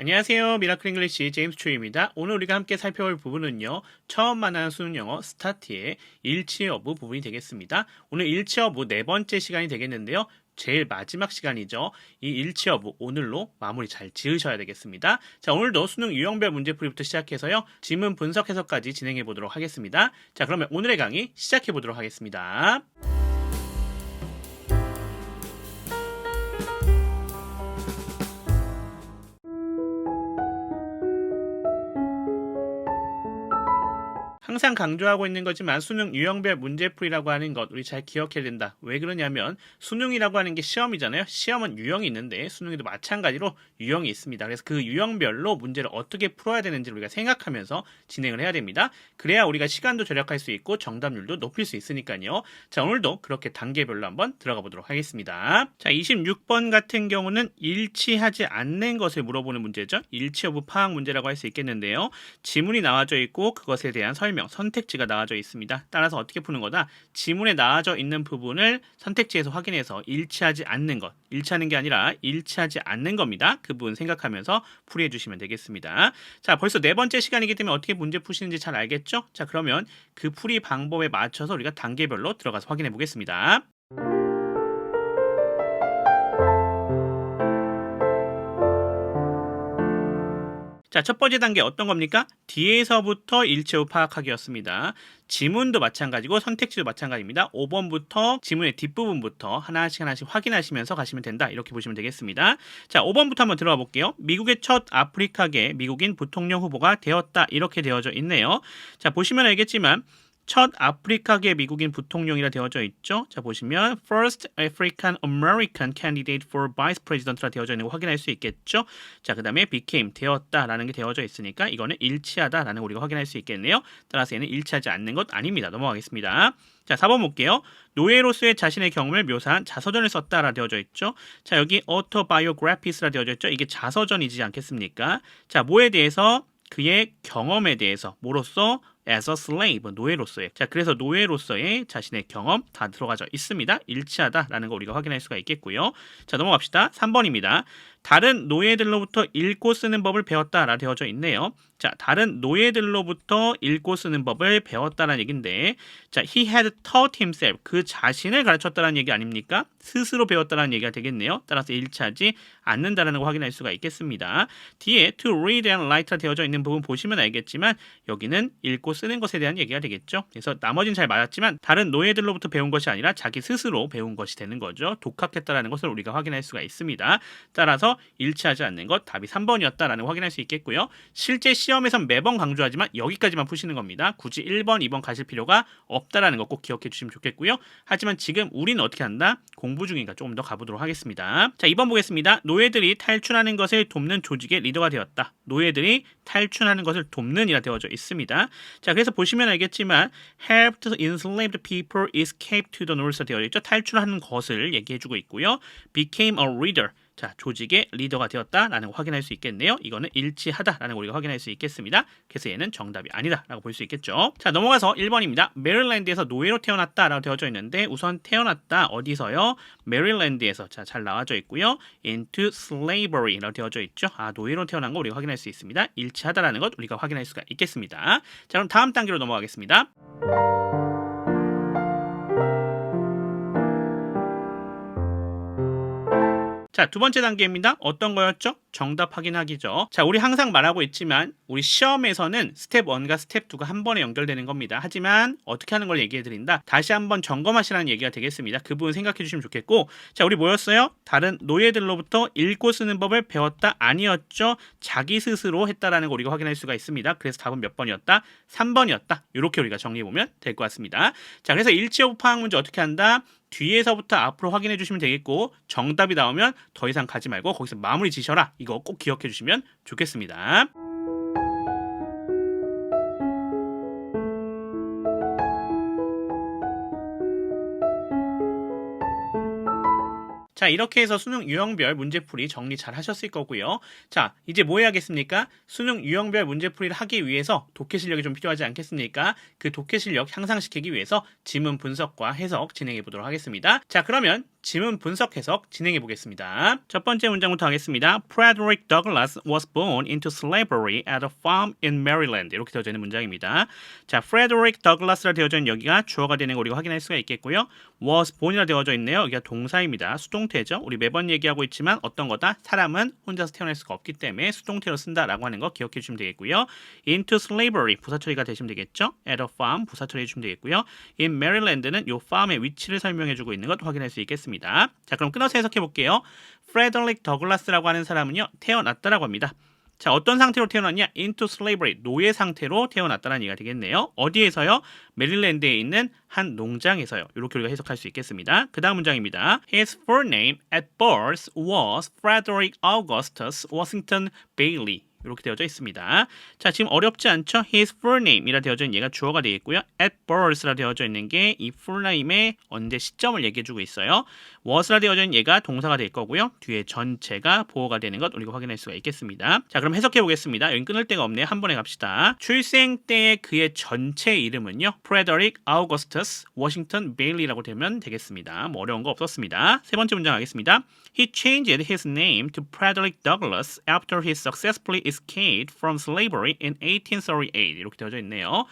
안녕하세요. 미라클 잉글리시 제임스 초이입니다. 오늘 우리가 함께 살펴볼 부분은요. 처음 만나는 수능 영어 스타트의 일치여부 부분이 되겠습니다. 오늘 일치여부 네 번째 시간이 되겠는데요. 제일 마지막 시간이죠. 이 일치여부 오늘로 마무리 잘 지으셔야 되겠습니다. 자, 오늘도 수능 유형별 문제풀이부터 시작해서요. 지문 분석 해석까지 진행해 보도록 하겠습니다. 자, 그러면 오늘의 강의 시작해 보도록 하겠습니다. 항상 강조하고 있는 거지만 수능 유형별 문제풀이라고 하는 것 우리 잘 기억해야 된다. 왜 그러냐면 수능이라고 하는 게 시험이잖아요. 시험은 유형이 있는데 수능에도 마찬가지로 유형이 있습니다. 그래서 그 유형별로 문제를 어떻게 풀어야 되는지 우리가 생각하면서 진행을 해야 됩니다. 그래야 우리가 시간도 절약할 수 있고 정답률도 높일 수 있으니까요. 자, 오늘도 그렇게 단계별로 한번 들어가 보도록 하겠습니다. 자, 26번 같은 경우는 일치하지 않는 것을 물어보는 문제죠. 일치 여부 파악 문제라고 할 수 있겠는데요. 지문이 나와져 있고 그것에 대한 설명, 선택지가 나와져 있습니다. 따라서 어떻게 푸는 거다? 지문에 나와져 있는 부분을 선택지에서 확인해서 일치하지 않는 것, 일치하는 게 아니라 일치하지 않는 겁니다. 그 부분 생각하면서 풀이해 주시면 되겠습니다. 자, 벌써 네 번째 시간이기 때문에 어떻게 문제 푸시는지 잘 알겠죠? 자, 그러면 그 풀이 방법에 맞춰서 우리가 단계별로 들어가서 확인해 보겠습니다. 자, 첫 번째 단계 어떤 겁니까? 뒤에서부터 일치여부 파악하기였습니다. 지문도 마찬가지고 선택지도 마찬가지입니다. 5번부터 지문의 뒷부분부터 하나씩 확인하시면서 가시면 된다. 이렇게 보시면 되겠습니다. 자, 5번부터 한번 들어가 볼게요. 미국의 첫 아프리카계 미국인 부통령 후보가 되었다. 이렇게 되어져 있네요. 자, 보시면 알겠지만 첫 아프리카계 미국인 부통령이라 되어져 있죠. 자, 보시면 First African American Candidate for Vice President라 되어져 있는 거 확인할 수 있겠죠. 자, 그 다음에 became 되었다라는 게 되어져 있으니까 이거는 일치하다라는 거 우리가 확인할 수 있겠네요. 따라서 얘는 일치하지 않는 것 아닙니다. 넘어가겠습니다. 자, 4번 볼게요. 노예로서의 자신의 경험을 묘사한 자서전을 썼다라 되어져 있죠. 자, 여기 autobiographies라 되어져 있죠. 이게 자서전이지 않겠습니까? 자, 뭐에 대해서? 그의 경험에 대해서 뭐로써? as a slave, 노예로서의. 자, 그래서 노예로서의 자신의 경험 다 들어가져 있습니다. 일치하다라는 거 우리가 확인할 수가 있겠고요. 자, 넘어갑시다. 3번입니다. 다른 노예들로부터 읽고 쓰는 법을 배웠다라 되어져 있네요. 자, 다른 노예들로부터 읽고 쓰는 법을 배웠다라는 얘기인데, 자, he had taught himself, 그 자신을 가르쳤다라는 얘기 아닙니까? 스스로 배웠다라는 얘기가 되겠네요. 따라서 일치하지 않는다라는 거 확인할 수가 있겠습니다. 뒤에 to read and write라 되어져 있는 부분 보시면 알겠지만 여기는 읽고 쓰는 것에 대한 얘기가 되겠죠. 그래서 나머지는 잘 맞았지만 다른 노예들로부터 배운 것이 아니라 자기 스스로 배운 것이 되는 거죠. 독학했다라는 것을 우리가 확인할 수가 있습니다. 따라서 일치하지 않는 것 답이 3번이었다라는 거 확인할 수 있겠고요. 실제 시험에선 매번 강조하지만 여기까지만 푸시는 겁니다. 굳이 1번, 2번 가실 필요가 없다라는 거 꼭 기억해 주시면 좋겠고요. 하지만 지금 우리는 어떻게 한다? 공부 중이니까 조금 더 가보도록 하겠습니다. 자, 2번 보겠습니다. 노예들이 탈출하는 것을 돕는 조직의 리더가 되었다. 노예들이 탈출하는 것을 돕는 이라 되어져 있습니다. 자, 그래서 보시면 알겠지만 helped enslaved people escape to the north 되어 있죠. 탈출하는 것을 얘기해주고 있고요. became a leader. 자, 조직의 리더가 되었다라는 거 확인할 수 있겠네요. 이거는 일치하다라는 거 우리가 확인할 수 있겠습니다. 그래서 얘는 정답이 아니다라고 볼 수 있겠죠. 자, 넘어가서 1번입니다. 메릴랜드에서 노예로 태어났다라고 되어져 있는데 우선 태어났다 어디서요? 메릴랜드에서. 자, 잘 나와져 있고요. into slavery라고 되어져 있죠. 아, 노예로 태어난 거 우리가 확인할 수 있습니다. 일치하다라는 것 우리가 확인할 수가 있겠습니다. 자, 그럼 다음 단계로 넘어가겠습니다. 자, 두 번째 단계입니다. 어떤 거였죠? 정답 확인하기죠. 자, 우리 항상 말하고 있지만 우리 시험에서는 스텝 1과 스텝 2가 한 번에 연결되는 겁니다. 하지만 어떻게 하는 걸 얘기해 드린다. 다시 한번 점검하시라는 얘기가 되겠습니다. 그 부분 생각해 주시면 좋겠고, 자, 우리 뭐였어요? 다른 노예들로부터 읽고 쓰는 법을 배웠다 아니었죠? 자기 스스로 했다라는 거 우리가 확인할 수가 있습니다. 그래서 답은 몇 번이었다? 3번이었다. 이렇게 우리가 정리해 보면 될 것 같습니다. 자, 그래서 일치여부 파악 문제 어떻게 한다? 뒤에서부터 앞으로 확인해 주시면 되겠고 정답이 나오면 더 이상 가지 말고 거기서 마무리 지셔라. 이거 꼭 기억해 주시면 좋겠습니다. 자, 이렇게 해서 수능 유형별 문제풀이 정리 잘 하셨을 거고요. 자, 이제 뭐 해야겠습니까? 수능 유형별 문제풀이를 하기 위해서 독해 실력이 좀 필요하지 않겠습니까? 그 독해 실력 향상시키기 위해서 지문 분석과 해석 진행해 보도록 하겠습니다. 자, 그러면 지문 분석 해석 진행해 보겠습니다. 첫 번째 문장부터 하겠습니다. Frederick Douglass was born into slavery at a farm in Maryland. 이렇게 되어져 있는 문장입니다. 자, Frederick Douglass라 되어져 있는 여기가 주어가 되는 거 우리가 확인할 수가 있겠고요. was born이라 되어져 있네요. 여기가 동사입니다. 수동태죠. 우리 매번 얘기하고 있지만 어떤 거다? 사람은 혼자서 태어날 수가 없기 때문에 수동태로 쓴다라고 하는 거 기억해 주시면 되겠고요. into slavery 부사 처리가 되시면 되겠죠. at a farm 부사 처리해 주시면 되겠고요. in Maryland는 요 farm의 위치를 설명해 주고 있는 것 확인할 수 있겠습니다. 자, 그럼 끊어서 해석해 볼게요. 프레더릭 더글라스라고 하는 사람은요, 태어났다라고 합니다. 자, 어떤 상태로 태어났냐? into slavery, 노예 상태로 태어났다는 얘기가 되겠네요. 어디에서요? 메릴랜드에 있는 한 농장에서요. 이렇게 우리가 해석할 수 있겠습니다. 그 다음 문장입니다. His full name at birth was Frederick Augustus Washington Bailey. 이렇게 되어져 있습니다. 자, 지금 어렵지 않죠? His full name이라 되어져 있는 얘가 주어가 되겠고요. At birth라 되어져 있는 게 이 full name의 언제 시점을 얘기해주고 있어요. was라 되어져 있는 얘가 동사가 될 거고요. 뒤에 전체가 보어가 되는 것 우리가 확인할 수가 있겠습니다. 자, 그럼 해석해 보겠습니다. 여기 끊을 데가 없네요. 한 번에 갑시다. 출생 때의 그의 전체 이름은요. Frederick Augustus Washington Bailey라고 되면 되겠습니다. 뭐 어려운 거 없었습니다. 세 번째 문장 하겠습니다. He changed his name to Frederick Douglass after he successfully escaped from slavery in 1838. 이렇게 되어져 있네요.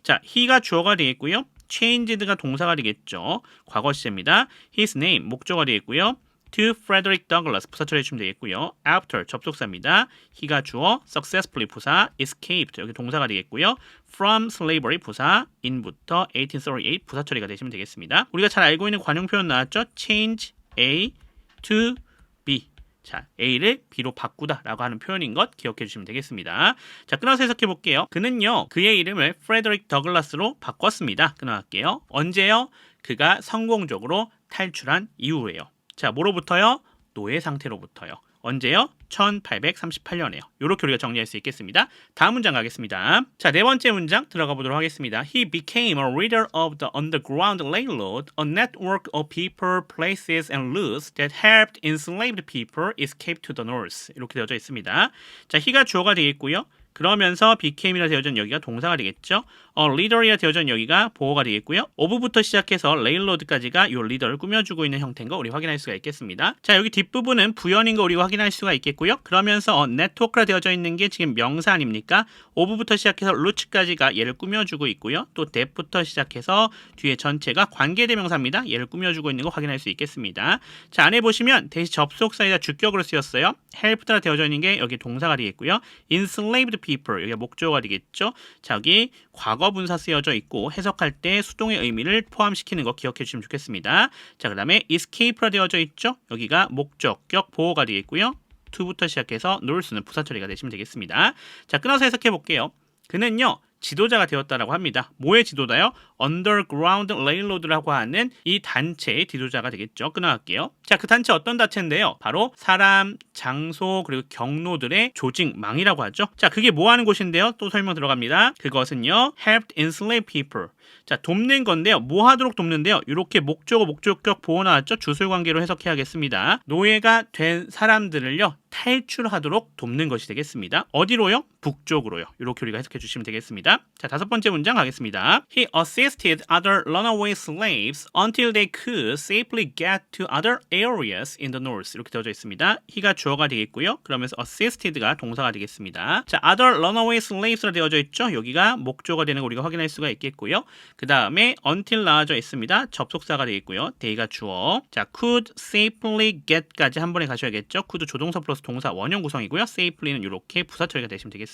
자, he가 주어가 되겠고요. changed가 동사가 되겠죠. 과거 시제입니다. His name 목조가 되겠고요. to Frederick Douglass 부사 처리해 주시면 되겠고요. after 접속사입니다. he가 주어, successfully 부사, escaped 여기 동사가 되겠고요. from slavery 부사, in부터 1838 부사 처리가 되시면 되겠습니다. 우리가 잘 알고 있는 관용 표현 나왔죠? change A to B. 자, A를 B로 바꾸다라고 하는 표현인 것 기억해 주시면 되겠습니다. 자, 끊어서 해석해 볼게요. 그는요, 그의 이름을 프레더릭 더글라스로 바꿨습니다. 끊어갈게요. 언제요? 그가 성공적으로 탈출한 이후에요. 자, 뭐로부터요? 노예 상태로부터요. 언제요? 1838년에요. 이렇게 우리가 정리할 수 있겠습니다. 다음 문장 가겠습니다. 자, 네 번째 문장 들어가 보도록 하겠습니다. He became a leader of the Underground Railroad, a network of people, places, and routes that helped enslaved people escape to the North. 이렇게 되어져 있습니다. 자, he가 주어가 되겠고요. 그러면서 became이라 되어진 여기가 동사가 되겠죠. leader이라 되어진 여기가 보어가 되겠고요. of부터 시작해서 railroad까지가 이 리더를 꾸며주고 있는 형태인 거 우리 확인할 수가 있겠습니다. 자, 여기 뒷부분은 부연인 거 우리가 확인할 수가 있겠고요. 그러면서 network라 되어져 있는 게 지금 명사 아닙니까? of부터 시작해서 route까지가 얘를 꾸며주고 있고요. 또 that부터 시작해서 뒤에 전체가 관계대명사입니다. 얘를 꾸며주고 있는 거 확인할 수 있겠습니다. 자, 안에 보시면 대시 접속사이다 주격으로 쓰였어요. helped라 되어져 있는 게 여기 동사가 되겠고요. enslaved people 여기가 목적어가 되겠죠. 자, 여기 과거분사 쓰여져 있고 해석할 때 수동의 의미를 포함시키는 거 기억해 주시면 좋겠습니다. 자, 그 다음에 escape라 되어져 있죠. 여기가 목적격 보호가 되겠고요. to부터 시작해서 north는 부사 처리가 되시면 되겠습니다. 자, 끊어서 해석해 볼게요. 그는요, 지도자가 되었다라고 합니다. 뭐의 지도자요? Underground Railroad라고 하는 이 단체의 지도자가 되겠죠. 끊어갈게요. 자, 그 단체 어떤 단체인데요? 바로 사람, 장소, 그리고 경로들의 조직망이라고 하죠. 자, 그게 뭐 하는 곳인데요? 또 설명 들어갑니다. 그것은요, helped enslaved people. 자, 돕는 건데요. 뭐 하도록 돕는데요? 이렇게 목적어, 목적격 보호 나왔죠? 주술관계로 해석해야겠습니다. 노예가 된 사람들을요, 탈출하도록 돕는 것이 되겠습니다. 어디로요? 북쪽으로요. 이렇게 우리가 해석해 주시면 되겠습니다. 자, 다섯 번째 문장 가겠습니다. He assisted other runaway slaves until they could safely get to other areas in the north. 이렇게 되어져 있습니다. he가 주어가 되겠고요. 그러면서 assisted가 동사가 되겠습니다. 자, other runaway slaves라 되어져 있죠. 여기가 목조가 되는 거 우리가 확인할 수가 있겠고요. 그 다음에 until 나와져 있습니다. 접속사가 되겠고요. they가 주어. 자, could safely get까지 한 번에 가셔야겠죠. could 조동사 플러스 동사 원형 구성이고요. safely는 이렇게 부사 처리가 되시면 되겠습니다.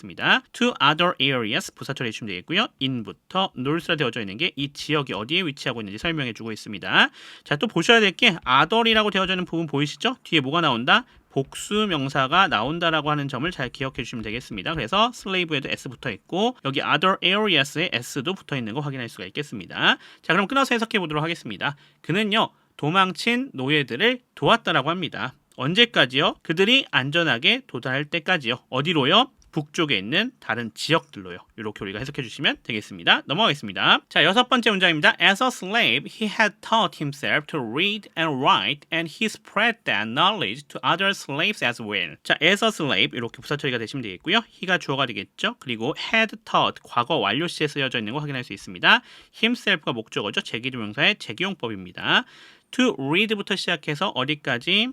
to other areas 부사 처리 해주시면 되겠고요. in부터 north라 되어져 있는 게 이 지역이 어디에 위치하고 있는지 설명해 주고 있습니다. 자, 또 보셔야 될 게 other이라고 되어져 있는 부분 보이시죠? 뒤에 뭐가 나온다? 복수 명사가 나온다라고 하는 점을 잘 기억해 주시면 되겠습니다. 그래서 slave에도 s 붙어 있고 여기 other areas에 s도 붙어 있는 거 확인할 수가 있겠습니다. 자, 그럼 끊어서 해석해 보도록 하겠습니다. 그는요, 도망친 노예들을 도왔다라고 합니다. 언제까지요? 그들이 안전하게 도달할 때까지요. 어디로요? 북쪽에 있는 다른 지역들로요. 이렇게 우리가 해석해 주시면 되겠습니다. 넘어가겠습니다. 자, 여섯 번째 문장입니다. As a slave, he had taught himself to read and write, and he spread that knowledge to other slaves as well. 자, as a slave 이렇게 부사 처리가 되시면 되겠고요. he가 주어가 되겠죠. 그리고 had taught 과거 완료 시에 쓰여져 있는 거 확인할 수 있습니다. himself가 목적어죠. 제기동명사의 제기용법입니다. to read부터 시작해서 어디까지?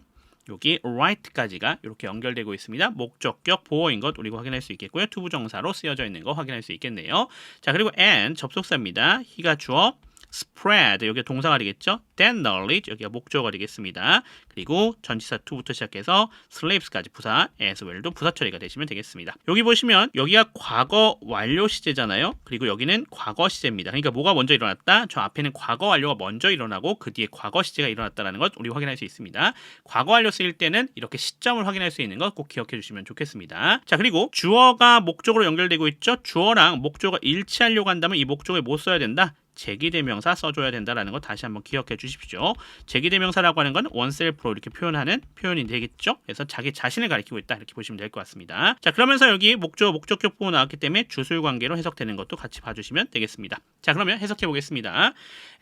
여기 write까지가 이렇게 연결되고 있습니다. 목적격 보어인 것 우리가 확인할 수 있겠고요. 투부정사로 쓰여져 있는 거 확인할 수 있겠네요. 자, 그리고 and 접속사입니다. he가 주어, spread 여기가 동사가 되겠죠. that knowledge 여기가 목적어가 되겠습니다. 그리고 전치사 to부터 시작해서 slaves까지 부사 as well도 부사 처리가 되시면 되겠습니다. 여기 보시면 여기가 과거 완료 시제잖아요. 그리고 여기는 과거 시제입니다. 그러니까 뭐가 먼저 일어났다? 저 앞에는 과거 완료가 먼저 일어나고 그 뒤에 과거 시제가 일어났다는 것 우리 확인할 수 있습니다. 과거 완료 쓰일 때는 이렇게 시점을 확인할 수 있는 것 꼭 기억해 주시면 좋겠습니다. 자, 그리고 주어가 목적으로 연결되고 있죠. 주어랑 목적어가 일치하려고 한다면 이 목적어에 뭐 써야 된다? 제기대명사 써줘야 된다라는 거 다시 한번 기억해 주십시오. 제기대명사라고 하는 건 oneself로 이렇게 표현하는 표현이 되겠죠. 그래서 자기 자신을 가리키고 있다 이렇게 보시면 될 것 같습니다. 자, 그러면서 여기 목적어, 목적격 보호 나왔기 때문에 주술관계로 해석되는 것도 같이 봐주시면 되겠습니다. 자, 그러면 해석해 보겠습니다.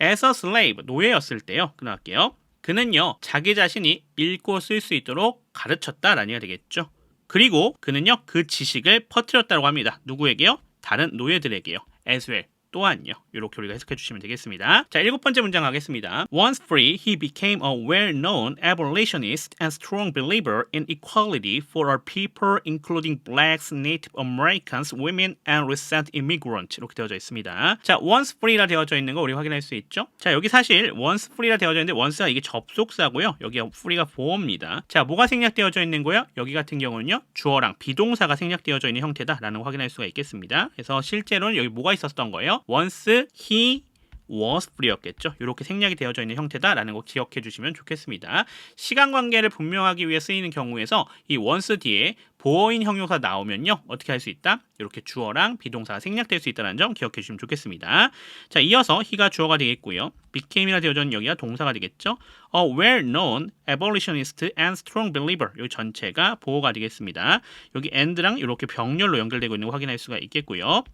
As a slave, 노예였을 때요. 끊어갈게요. 그는요, 자기 자신이 읽고 쓸 수 있도록 가르쳤다라는 얘기가 되겠죠. 그리고 그는요, 그 지식을 퍼뜨렸다고 합니다. 누구에게요? 다른 노예들에게요. As well. 또한요. 이렇게 우리가 해석해 주시면 되겠습니다. 자, 7번째 문장 가겠습니다. Once free, he became a well-known abolitionist and strong believer in equality for all people, including blacks, Native Americans, women, and recent immigrants. 이렇게 되어져 있습니다. 자, once free라 되어져 있는 거 우리 확인할 수 있죠? 자, 여기 사실 once free라 되어져 있는데 once가 이게 접속사고요. 여기가 free가 보어입니다. 자, 뭐가 생략되어져 있는 거예요? 여기 같은 경우는요. 주어랑 비동사가 생략되어져 있는 형태다라는 거 확인할 수가 있겠습니다. 그래서 실제로는 여기 뭐가 있었던 거예요? Once he was free였겠죠. 이렇게 생략이 되어져 있는 형태다라는 거 기억해 주시면 좋겠습니다. 시간 관계를 분명하기 위해 쓰이는 경우에서 이 once 뒤에 보어인 형용사 나오면요. 어떻게 할 수 있다? 이렇게 주어랑 비동사가 생략될 수 있다는 점 기억해 주시면 좋겠습니다. 자, 이어서 he가 주어가 되겠고요. became이라 되어져 있는 여기가 동사가 되겠죠. A well-known abolitionist and strong believer. 이 전체가 보어가 되겠습니다. 여기 and랑 이렇게 병렬로 연결되고 있는 거 확인할 수가 있겠고요.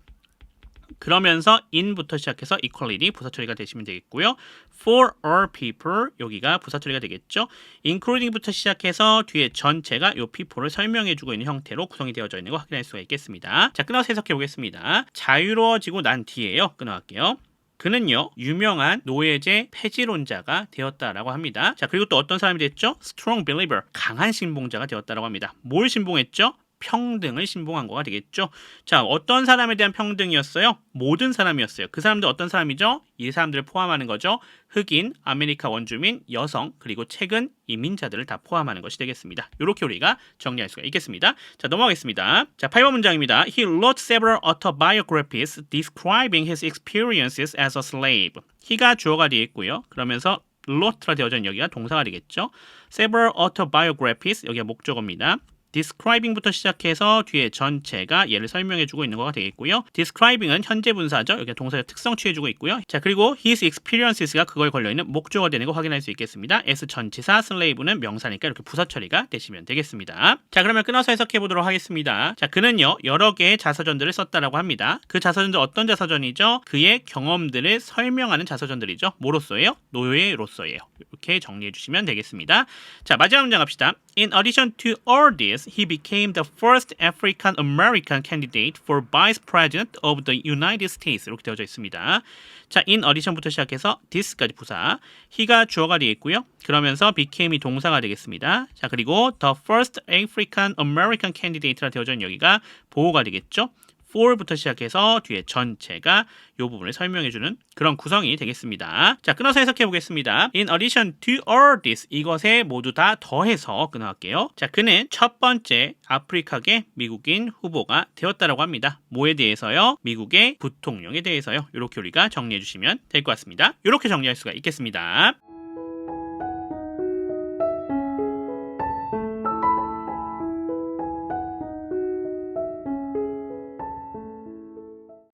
그러면서 in부터 시작해서 equality 부사 처리가 되시면 되겠고요. For all people 여기가 부사 처리가 되겠죠. including부터 시작해서 뒤에 전체가 이 people를 설명해주고 있는 형태로 구성이 되어져 있는 거 확인할 수가 있겠습니다. 자, 끊어서 해석해 보겠습니다. 자유로워지고 난 뒤에요. 끊어갈게요. 그는요, 유명한 노예제 폐지론자가 되었다라고 합니다. 자, 그리고 또 어떤 사람이 됐죠? Strong believer, 강한 신봉자가 되었다라고 합니다. 뭘 신봉했죠? 평등을 신봉한 거가 되겠죠. 자, 어떤 사람에 대한 평등이었어요? 모든 사람이었어요. 그 사람들 어떤 사람이죠? 이 사람들을 포함하는 거죠. 흑인, 아메리카 원주민, 여성, 그리고 최근 이민자들을 다 포함하는 것이 되겠습니다. 이렇게 우리가 정리할 수가 있겠습니다. 자, 넘어가겠습니다. 자, 8번 문장입니다. He wrote several autobiographies describing his experiences as a slave. he가 주어가 되어 있고요. 그러면서 wrote라 되어져 있는 여기가 동사가 되겠죠. several autobiographies 여기가 목적어입니다. describing부터 시작해서 뒤에 전체가 얘를 설명해주고 있는 거가 되겠고요. describing은 현재 분사죠. 여기 동사의 특성 취해주고 있고요. 자, 그리고 his experiences가 그거에 걸려있는 목적어 되는 거 확인할 수 있겠습니다. s 전치사, slave는 명사니까 이렇게 부사 처리가 되시면 되겠습니다. 자, 그러면 끊어서 해석해 보도록 하겠습니다. 자, 그는요, 여러 개의 자서전들을 썼다라고 합니다. 그 자서전들 어떤 자서전이죠? 그의 경험들을 설명하는 자서전들이죠. 뭐로서예요? 노예로서예요. 이렇게 정리해 주시면 되겠습니다. 자, 마지막 문장 갑시다. In addition to all this, he became the first African American candidate for vice president of the United States. 이렇게 되어져 있습니다. 자, in addition부터 시작해서 this까지 부사, he가 주어가 되겠고요. 그러면서 became이 동사가 되겠습니다. 자, 그리고 the first African American candidate라 되어져 있는 여기가 보호가 되겠죠. for부터 시작해서 뒤에 전체가 이 부분을 설명해주는 그런 구성이 되겠습니다. 자, 끊어서 해석해 보겠습니다. In addition to all this, 이것에 모두 다 더해서 끊어갈게요. 자, 그는 첫 번째 아프리카계 미국인 후보가 되었다라고 합니다. 뭐에 대해서요? 미국의 부통령에 대해서요. 이렇게 우리가 정리해 주시면 될 것 같습니다. 이렇게 정리할 수가 있겠습니다.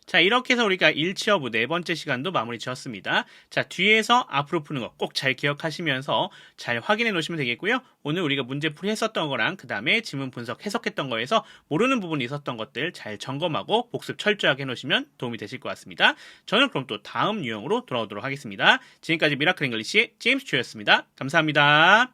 자, 이렇게 해서 우리가 일치어부 네 번째 시간도 마무리 지었습니다. 자, 뒤에서 앞으로 푸는 거 꼭 잘 기억하시면서 잘 확인해 놓으시면 되겠고요. 오늘 우리가 문제풀이 했었던 거랑 그 다음에 지문 분석 해석했던 거에서 모르는 부분이 있었던 것들 잘 점검하고 복습 철저하게 해놓으시면 도움이 되실 것 같습니다. 저는 그럼 또 다음 유형으로 돌아오도록 하겠습니다. 지금까지 미라클 잉글리시의 제임스 주였습니다. 감사합니다.